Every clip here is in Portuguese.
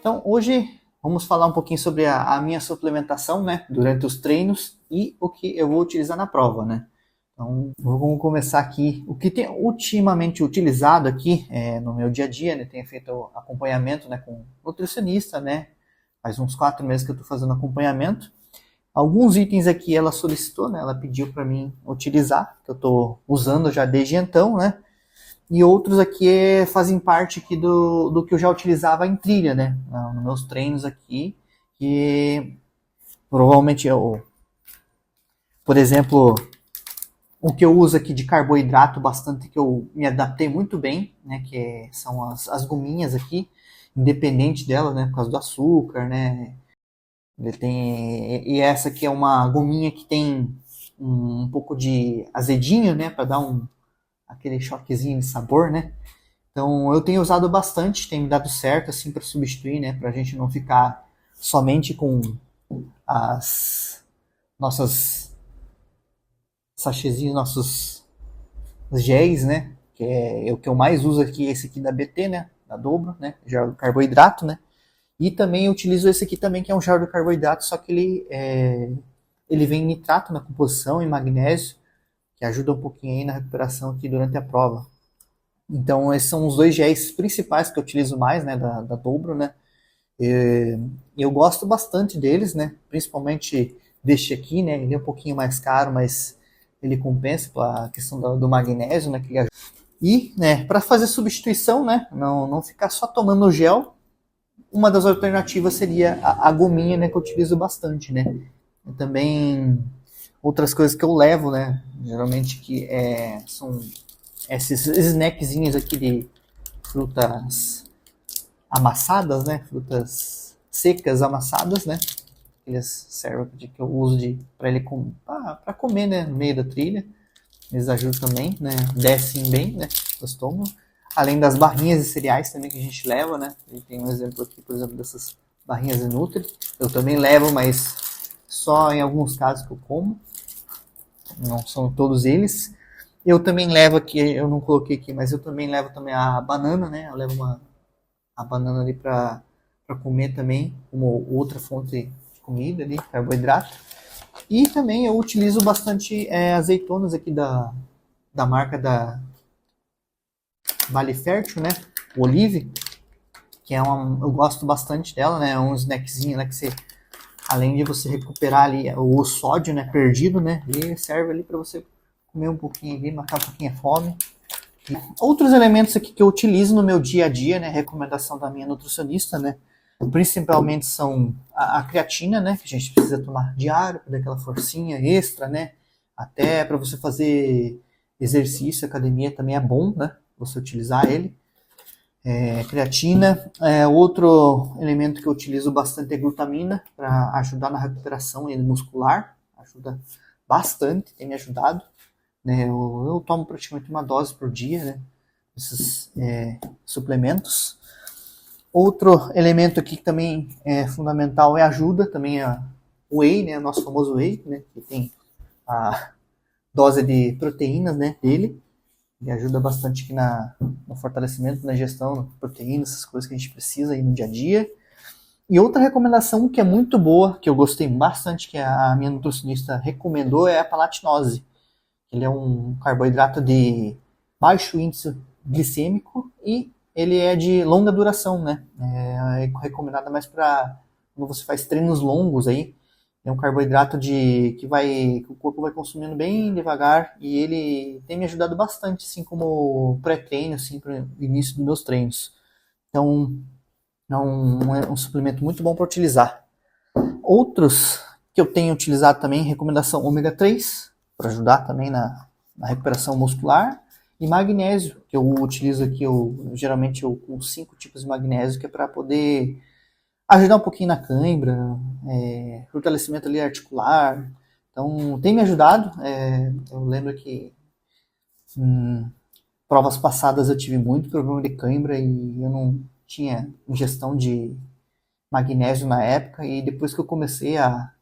Então, hoje vamos falar um pouquinho sobre a minha suplementação, né, durante os treinos e o que eu vou utilizar na prova, né. Então, vamos começar aqui. O que tem ultimamente utilizado aqui no meu dia a dia, né, tenho feito acompanhamento, né, com nutricionista, né, faz uns 4 meses que eu estou fazendo acompanhamento. Alguns itens aqui ela solicitou, né, ela pediu para mim utilizar, que eu estou usando já desde então, né. E outros aqui fazem parte aqui do que eu já utilizava em trilha, né? Nos meus treinos aqui, que provavelmente por exemplo, o que eu uso aqui de carboidrato bastante, que eu me adaptei muito bem, né? São as gominhas aqui, independente dela, né? Por causa do açúcar, né? E essa aqui é uma gominha que tem um pouco de azedinho, né? Para dar aquele choquezinho de sabor, né? Então eu tenho usado bastante, tem me dado certo assim para substituir, né, para a gente não ficar somente com as nossas sachêzinhos, nossos géis, né, que é o que eu mais uso aqui, esse aqui da BT, né, da Dobro, né, já o carboidrato, né, e também eu utilizo esse aqui também que é um gel de carboidrato, só que ele vem nitrato na composição e magnésio, que ajuda um pouquinho aí na recuperação aqui durante a prova. Então, esses são os dois géis principais que eu utilizo mais, né, da Dobro, né. Eu gosto bastante deles, né, principalmente deste aqui, né, ele é um pouquinho mais caro, mas ele compensa a questão do magnésio, né, que ele ajuda. E, né, para fazer substituição, né, não ficar só tomando o gel, uma das alternativas seria a gominha, né, que eu utilizo bastante, né. E também outras coisas que eu levo, né, geralmente que são esses snackzinhos aqui de frutas amassadas, né? Frutas secas amassadas, né? Eles servem que eu uso para ele para comer, né? No meio da trilha. Eles ajudam também, né? Descem bem, né? No estômago. Além das barrinhas de cereais também que a gente leva, né? E tem um exemplo aqui, por exemplo, dessas barrinhas de Nutri. Eu também levo, mas só em alguns casos que eu como. Não são todos eles. Eu também levo aqui, eu não coloquei aqui, mas eu também levo também a banana, né? Eu levo a banana ali para comer também, como outra fonte de comida ali, carboidrato. E também eu utilizo bastante azeitonas aqui da marca da Vale Fértil, né? O Olive, que eu gosto bastante dela, né? É um snackzinho, né? Que você, além de você recuperar ali o sódio, né? Perdido, né? Ele serve ali para você comer um pouquinho ali, matar um pouquinho a fome. Outros elementos aqui que eu utilizo no meu dia a dia, né, recomendação da minha nutricionista, né, principalmente são a creatina, né, que a gente precisa tomar diário para dar aquela forcinha extra, né, até para você fazer exercício, academia também é bom, né, você utilizar ele. Creatina, outro elemento que eu utilizo bastante é glutamina para ajudar na recuperação muscular, ajuda bastante, tem me ajudado. Né, eu tomo praticamente uma dose por dia, né, esses suplementos. Outro elemento aqui que também é fundamental é a ajuda, também o whey, né, o nosso famoso whey, né, que tem a dose de proteínas, né, dele, que ajuda bastante aqui no fortalecimento, na gestão de proteínas, essas coisas que a gente precisa aí no dia a dia. E outra recomendação que é muito boa, que eu gostei bastante, que a minha nutricionista recomendou, é a palatinose. Ele é um carboidrato de baixo índice glicêmico e ele é de longa duração, né? É recomendado mais para quando você faz treinos longos aí. É um carboidrato que o corpo vai consumindo bem devagar e ele tem me ajudado bastante, assim como pré-treino, assim, para o início dos meus treinos. Então, é um suplemento muito bom para utilizar. Outros que eu tenho utilizado também, recomendação ômega 3, para ajudar também na recuperação muscular, e magnésio, que eu utilizo aqui, geralmente com 5 tipos de magnésio, que é para poder ajudar um pouquinho na cãibra, fortalecimento ali articular. Então, tem me ajudado. Eu lembro que provas passadas eu tive muito problema de cãibra e eu não tinha ingestão de magnésio na época, e depois que eu comecei a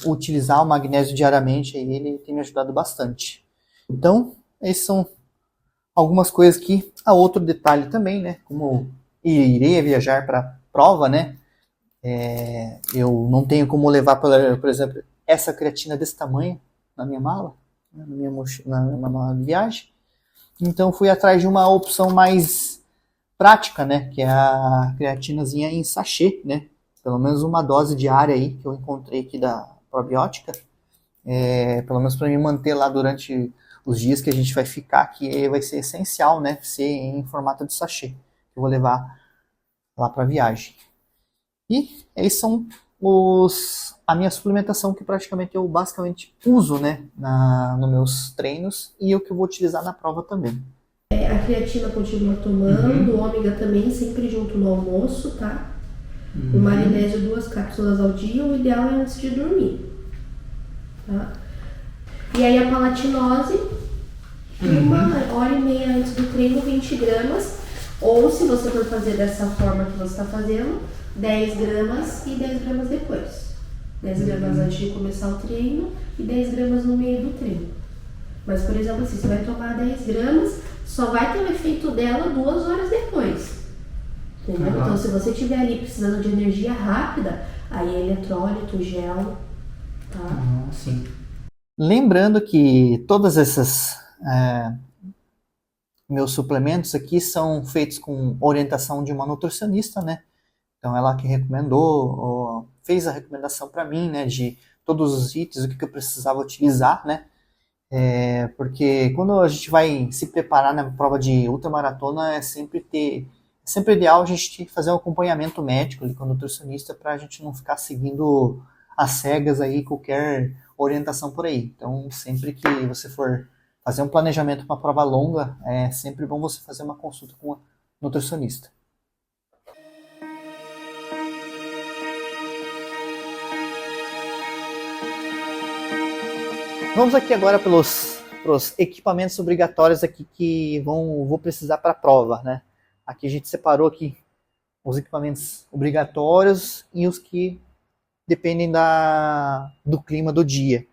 utilizar o magnésio diariamente, ele tem me ajudado bastante. Então, esses são algumas coisas que... outro detalhe também, né? Como irei viajar para prova, né? Eu não tenho como levar, por exemplo, essa creatina desse tamanho na minha mala, né, na mala de viagem. Então fui atrás de uma opção mais prática, né? Que é a creatinazinha em sachê, né? Pelo menos uma dose diária aí que eu encontrei aqui da probiótica. Pelo menos para me manter lá durante os dias que a gente vai ficar, que vai ser essencial, né? Ser em formato de sachê. Que eu vou levar lá para a viagem. E esses são a minha suplementação que praticamente eu basicamente uso, né, nos meus treinos e o que eu vou utilizar na prova também. A creatina continua tomando, o ômega também, sempre junto no almoço, tá? O magnésio 2 cápsulas ao dia, o ideal é antes de dormir, tá? E aí a palatinose, 1h30 antes do treino, 20 gramas, ou se você for fazer dessa forma que você está fazendo, 10 gramas e 10 gramas depois. 10 gramas antes de começar o treino e 10 gramas no meio do treino. Mas, por exemplo, assim, você vai tomar 10 gramas, só vai ter o efeito dela 2 horas depois. Entendeu? Então, se você estiver ali precisando de energia rápida, aí é eletrólito, gel, tá? Sim. Lembrando que todas essas meus suplementos aqui são feitos com orientação de uma nutricionista, né? Então ela que recomendou, fez a recomendação para mim, né, de todos os itens, o que eu precisava utilizar, né? Porque quando a gente vai se preparar na prova de ultramaratona, é sempre ideal a gente fazer um acompanhamento médico ali com o nutricionista para a gente não ficar seguindo às cegas aí qualquer orientação por aí. Então, sempre que você for fazer um planejamento para uma prova longa, é sempre bom você fazer uma consulta com o nutricionista. Vamos aqui agora pelos equipamentos obrigatórios aqui que vou precisar para a prova, né? Aqui a gente separou aqui os equipamentos obrigatórios e os que dependem do clima do dia.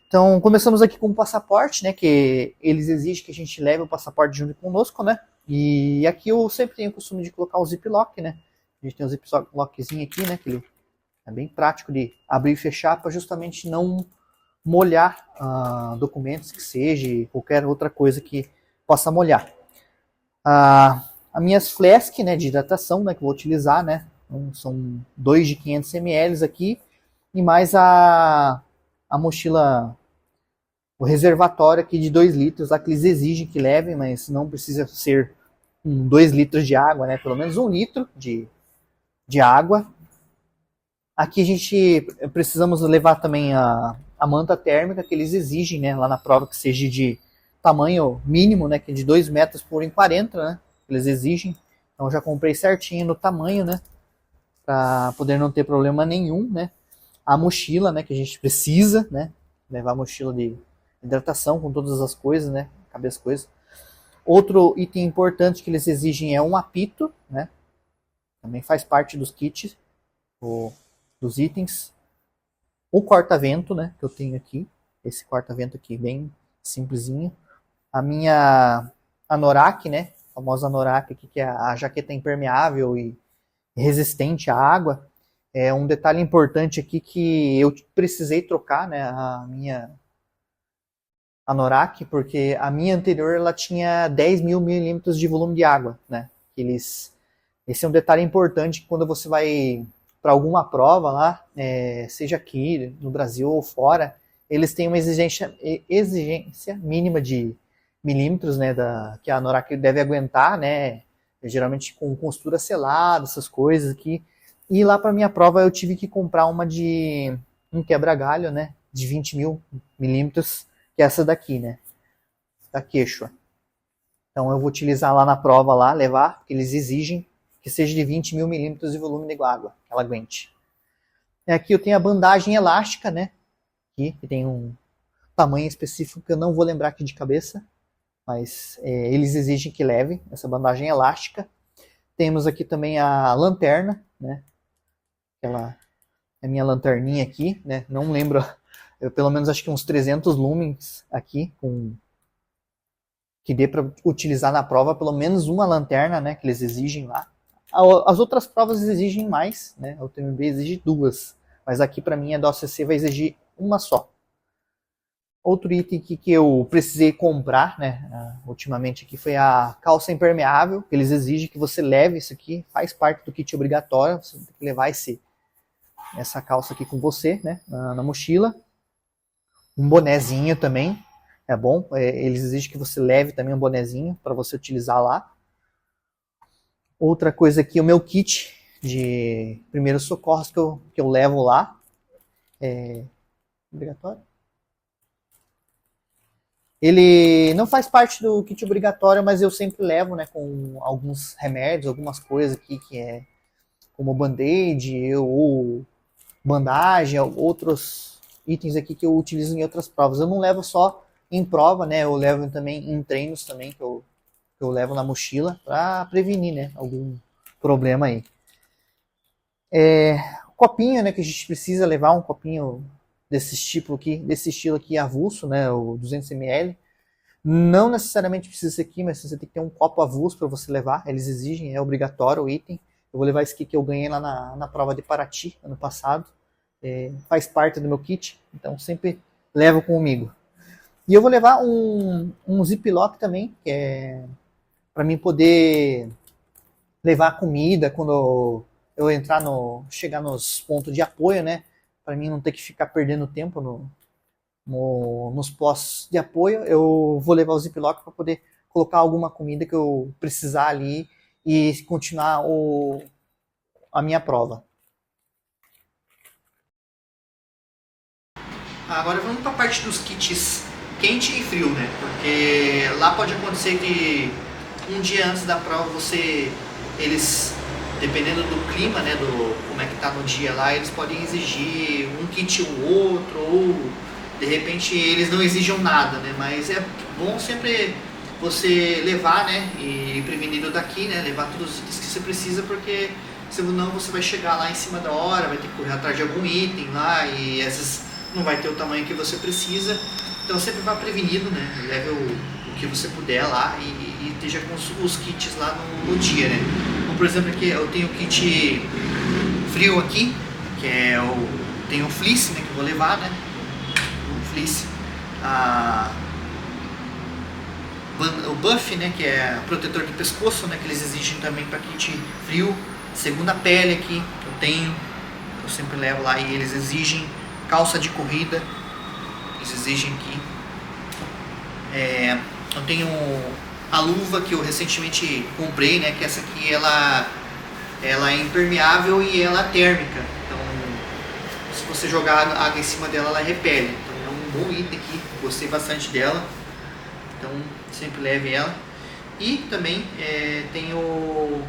Então, começamos aqui com o passaporte, né? Que eles exigem que a gente leve o passaporte junto conosco, né? E aqui eu sempre tenho o costume de colocar o ziplock, né? A gente tem o ziplockzinho aqui, né? Que ele é bem prático de abrir e fechar para justamente não molhar documentos que seja, qualquer outra coisa que possa molhar. As minhas flask, né, de hidratação, né, que eu vou utilizar, né, são 2 de 500 ml aqui, e mais a mochila, o reservatório aqui de 2 litros, lá que eles exigem que levem, mas não precisa ser 2 litros de água, né, pelo menos 1 litro de água. Aqui a gente precisamos levar também a manta térmica que eles exigem, né, lá na prova, que seja de tamanho mínimo, né, que é de 2 metros por 1,40, né, que eles exigem. Então eu já comprei certinho no tamanho, né, para poder não ter problema nenhum, né. A mochila, né, que a gente precisa, né, levar a mochila de hidratação com todas as coisas, né, cabe as coisas. Outro item importante que eles exigem é um apito, né, também faz parte dos kits, dos itens. O corta-vento, né, que eu tenho aqui, esse corta-vento aqui bem simplesinho. A minha anorak, né, a famosa anorak aqui, que é a jaqueta impermeável e resistente à água. É um detalhe importante aqui que eu precisei trocar, né, a minha anorak, porque a minha anterior ela tinha 10 mil milímetros de volume de água, né. Esse é um detalhe importante quando você vai para alguma prova lá, seja aqui no Brasil ou fora, eles têm uma exigência mínima de milímetros, né, que a anorak deve aguentar, né, geralmente com costura selada, essas coisas aqui. E lá para minha prova eu tive que comprar uma de um quebra-galho, né, de 20 mil milímetros, que é essa daqui, né, da Quechua. Então eu vou utilizar lá na prova, lá, levar, porque eles exigem que seja de 20 mil milímetros de volume de água, que ela aguente. Aqui eu tenho a bandagem elástica, né? Aqui, que tem um tamanho específico que eu não vou lembrar aqui de cabeça, mas eles exigem que leve essa bandagem elástica. Temos aqui também a lanterna, né? Aquela é a minha lanterninha aqui, né? Não lembro, eu pelo menos acho que uns 300 lumens aqui, que dê para utilizar na prova, pelo menos uma lanterna, né? Que eles exigem lá. As outras provas exigem mais, né? A UTMB exige 2, mas aqui para mim a da OCC vai exigir uma só. Outro item que eu precisei comprar, né, ultimamente aqui foi a calça impermeável, que eles exigem que você leve isso aqui, faz parte do kit obrigatório, você tem que levar essa calça aqui com você, né, na mochila. Um bonezinho também, é bom, eles exigem que você leve também um bonezinho para você utilizar lá. Outra coisa aqui, o meu kit de primeiros socorros que eu levo lá, é obrigatório. Ele não faz parte do kit obrigatório, mas eu sempre levo, né, com alguns remédios, algumas coisas aqui que é como band-aid ou bandagem, outros itens aqui que eu utilizo em outras provas. Eu não levo só em prova, né, eu levo também em treinos também que eu levo na mochila para prevenir, né, algum problema aí. Copinho, né, que a gente precisa levar um copinho desse estilo aqui avulso, né, o 200 ml. Não necessariamente precisa ser aqui, mas você tem que ter um copo avulso para você levar. Eles exigem, é obrigatório o item. Eu vou levar esse aqui que eu ganhei lá na prova de Paraty ano passado. Faz parte do meu kit, então sempre levo comigo. E eu vou levar um ziplock também, que é para mim poder levar comida quando eu chegar nos pontos de apoio, né? Para mim não ter que ficar perdendo tempo nos postos de apoio, eu vou levar o ziplock para poder colocar alguma comida que eu precisar ali e continuar a minha prova. Agora vamos para a parte dos kits quente e frio, né? Porque lá pode acontecer que um dia antes da prova eles, dependendo do clima, né, como é que tá no dia lá, eles podem exigir um kit ou outro, ou de repente eles não exijam nada, né, mas é bom sempre você levar, né, e prevenido daqui, né, levar todos os itens que você precisa, porque senão você vai chegar lá em cima da hora, vai ter que correr atrás de algum item lá, e essas não vai ter o tamanho que você precisa, então sempre vá prevenido, né, leve o que você puder lá e esteja com os kits lá no dia, né. Por exemplo, aqui eu tenho o kit frio aqui, que tem o fleece, né, que eu vou levar, né, o fleece, o buff, né, que é protetor de pescoço, né, que eles exigem também para kit frio, segunda pele aqui, que eu tenho, eu sempre levo lá e eles exigem, calça de corrida, eles exigem aqui, eu tenho a luva que eu recentemente comprei, né, que essa aqui ela é impermeável e ela é térmica, então se você jogar água em cima dela, ela repele, então é um bom item aqui, gostei bastante dela, então sempre leve ela. E também tem o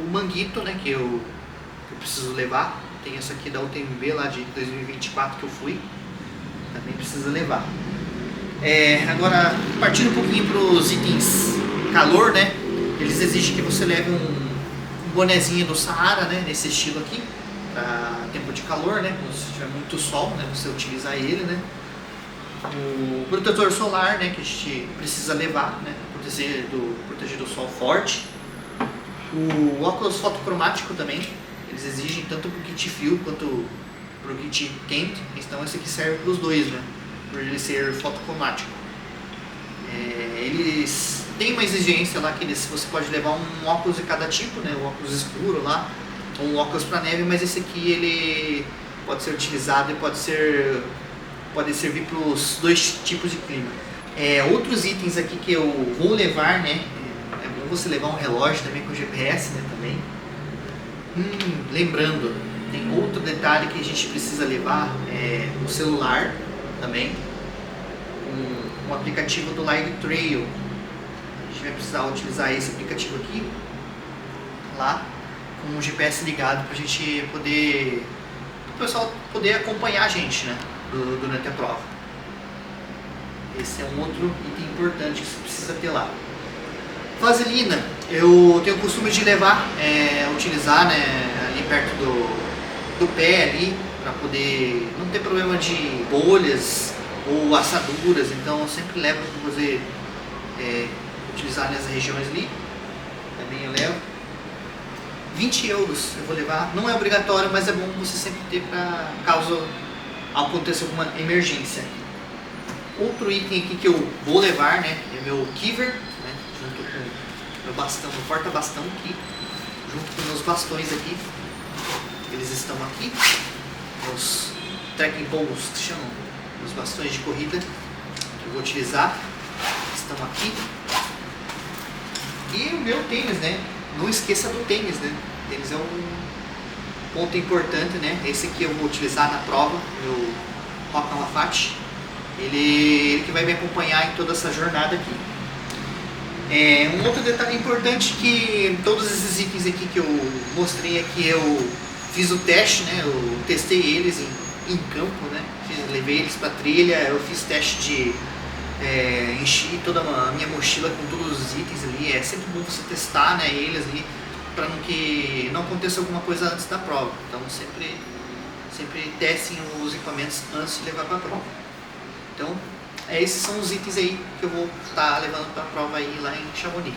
manguito, né, que eu preciso levar, tem essa aqui da UTMB lá de 2024 que eu fui, também precisa levar. Agora, partindo um pouquinho para os itens calor, né? Eles exigem que você leve um bonezinho do Saara, né? Nesse estilo aqui, para tempo de calor, né? Quando tiver muito sol, né? Você utilizar ele, né? O protetor solar, né? Que a gente precisa levar, né? Proteger do sol forte. O óculos fotocromático também, eles exigem tanto para o kit frio quanto para o kit quente. Então esse aqui serve para os dois, né? Por ele ser fotocromático. Eles têm uma exigência lá que você pode levar um óculos de cada tipo, né? Um óculos escuro lá, ou um óculos para neve, mas esse aqui ele pode ser utilizado e pode servir para os dois tipos de clima. Outros itens aqui que eu vou levar, né? É bom você levar um relógio também com GPS, né? Também. Lembrando, tem outro detalhe que a gente precisa levar, o celular também, um aplicativo do Live Trail. A gente vai precisar utilizar esse aplicativo aqui lá com o GPS ligado para a gente poder, o pessoal poder acompanhar a gente, né, durante a prova. Esse é um outro item importante que você precisa ter lá. Vaselina, eu tenho o costume de levar, utilizar, né, ali perto do pé ali, para poder não ter problema de bolhas ou assaduras, então eu sempre levo para você utilizar nessas regiões ali, também eu levo. 20 euros eu vou levar. Não é obrigatório, mas é bom você sempre ter para caso aconteça alguma emergência. Outro item aqui que eu vou levar, né, é meu Kiver, né, junto com meu bastão, meu porta-bastão aqui, junto com meus bastões aqui. Eles estão aqui, os trekking poles que se chamam, os bastões de corrida que eu vou utilizar, estão aqui. E o meu tênis, né? Não esqueça do tênis, né? O tênis é um ponto importante, né? Esse aqui eu vou utilizar na prova, meu Roca Lafate. Ele que vai me acompanhar em toda essa jornada aqui. Um outro detalhe importante que todos esses itens aqui que eu mostrei aqui, eu fiz o teste, né? Eu testei eles em campo, né? Levei eles para trilha, eu fiz teste de enchi toda a minha mochila com todos os itens ali. É sempre bom você testar, né, eles ali, para que não aconteça alguma coisa antes da prova. Então sempre testem os equipamentos antes de levar para a prova. Então esses são os itens aí que eu vou estar levando para a prova aí lá em Chamonix.